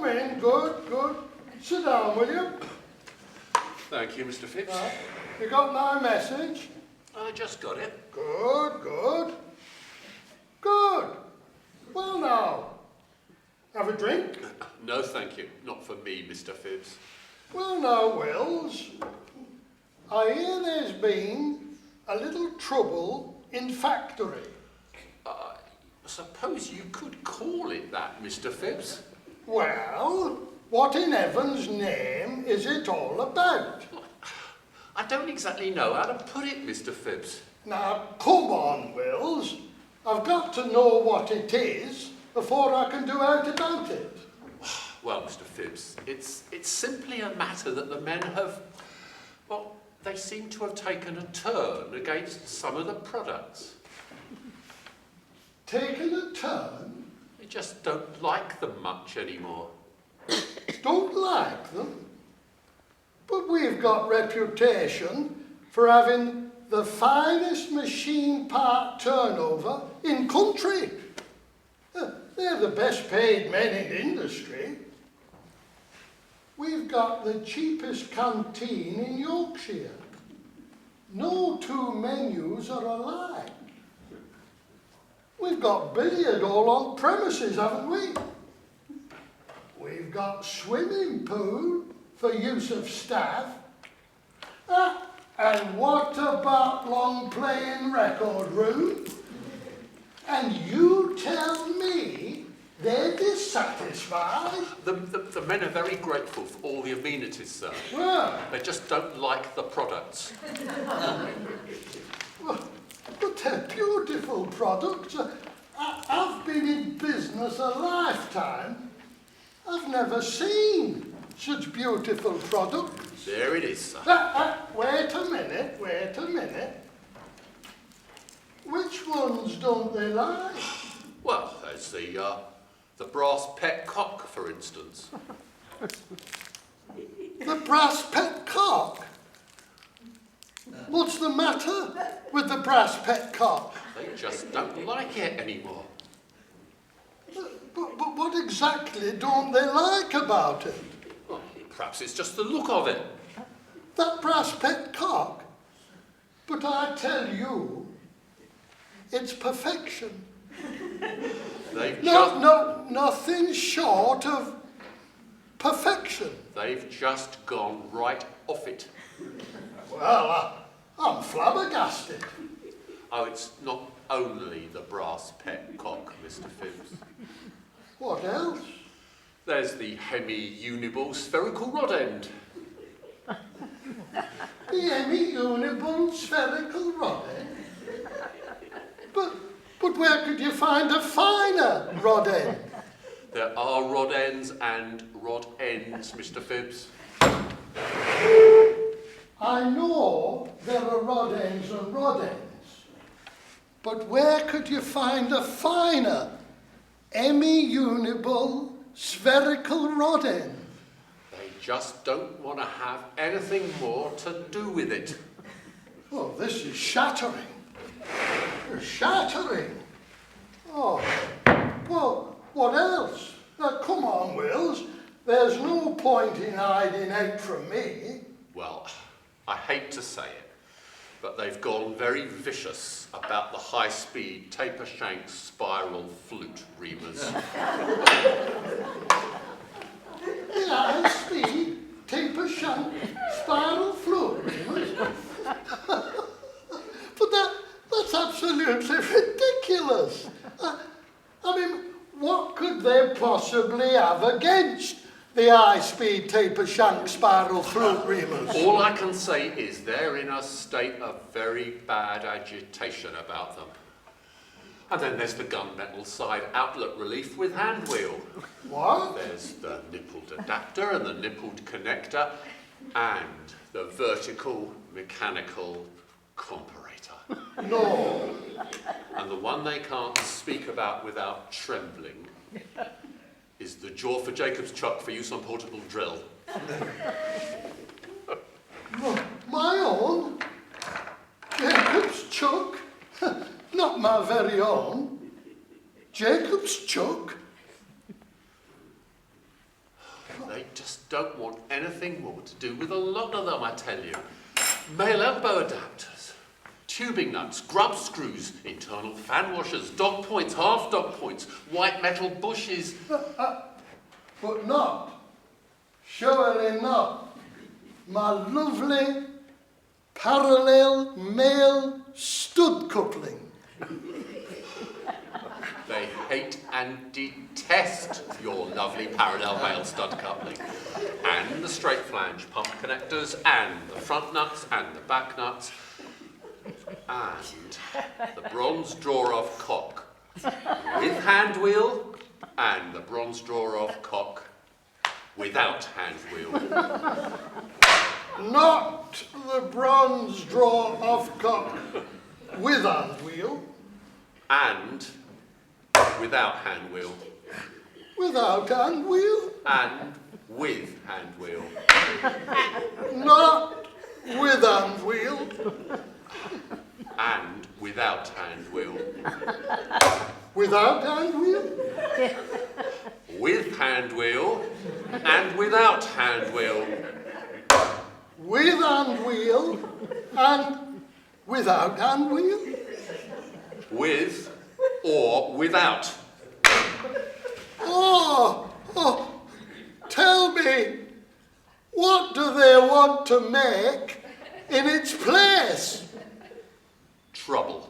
in. Good, good. Sit down, will you? Thank you, Mr. Phipps. You got my message? I just got it. Good, good. Good. Well now, have a drink? No, thank you. Not for me, Mr. Phipps. Well now, Wills, I hear there's been a little trouble in factory. Suppose you could call it that, Mr. Phipps. Well, what in heaven's name is it all about? I don't exactly know how to put it, Mr. Phipps. Now, come on, Wills. I've got to know what it is before I can do out about it. Well, Mr. Phipps, it's simply a matter that the men have, well, they seem to have taken a turn against some of the products. Taken a turn? They just don't like them much anymore. Don't like them? But we've got reputation for having the finest machine part turnover in country. They're the best paid men in industry. We've got the cheapest canteen in Yorkshire. No two menus are alike. We've got billiard all on premises, haven't we? We've got swimming pool for use of staff. And what about long playing record room? And you tell me they're dissatisfied? The men are very grateful for all the amenities, sir. Well, They just don't like the products. but they're beautiful products. I've been in business a lifetime. I've never seen such beautiful products. There it is, sir. Wait a minute, wait a minute. Which ones don't they like? Well, there's the brass pet cock, for instance. The brass pet cock? What's the matter with the brass pet cock? They just don't like it anymore. But what exactly don't they like about it? Well, perhaps it's just the look of it. That brass pet cock? But I tell you, it's perfection. Nothing short of perfection. They've just gone right off it. Well, I'm flabbergasted. Oh, it's not only the brass pet cock, Mr. Phipps. What else? There's the hemi-uniball spherical rod end. The hemi-uniball spherical rod end? But where could you find a finer rod end? There are rod ends and rod ends, Mr. Phipps. I know there are rod ends and rod ends, but where could you find a finer hemi-uniball spherical rod end? They just don't want to have anything more to do with it. Oh, this is shattering. Shattering. Oh, well, what else? Now, come on, Wills. There's no point in hiding out from me. Well, I hate to say it, but they've gone very vicious about the high-speed taper-shank spiral flute reamers. The high-speed taper-shank spiral flute reamers? But that's absolutely ridiculous. I mean, what could they possibly have against the high-speed taper-shank spiral flute reamers? All I can say is they're in a state of very bad agitation about them. And then there's the gunmetal side outlet relief with hand wheel. What? There's the nippled adapter and the nippled connector and the vertical mechanical comparator. No. And the one they can't speak about without trembling is the jaw for Jacob's chuck for use on portable drill. My own? Jacob's chuck? Not my very own. Jacob's chuck? just don't want anything more to do with a lot of them, I tell you. Male elbow adapters, tubing nuts, grub screws, internal fan washers, dog points, half dog points, white metal bushes. But not, surely not, my lovely parallel male stud coupling. They hate and detest your lovely parallel male stud coupling. And the straight flange pump connectors, and the front nuts, and the back nuts, and the bronze drawer-off cock with hand wheel, and the bronze drawer-off cock without hand wheel. Not the bronze drawer-off cock with hand wheel. And without hand wheel. Without hand wheel. And with hand wheel. Not with hand wheel. And without hand wheel. Without hand wheel. With hand wheel. And without hand wheel. With hand wheel and without hand wheel. With or without. Oh, tell me, what do they want to make in its place? Trouble.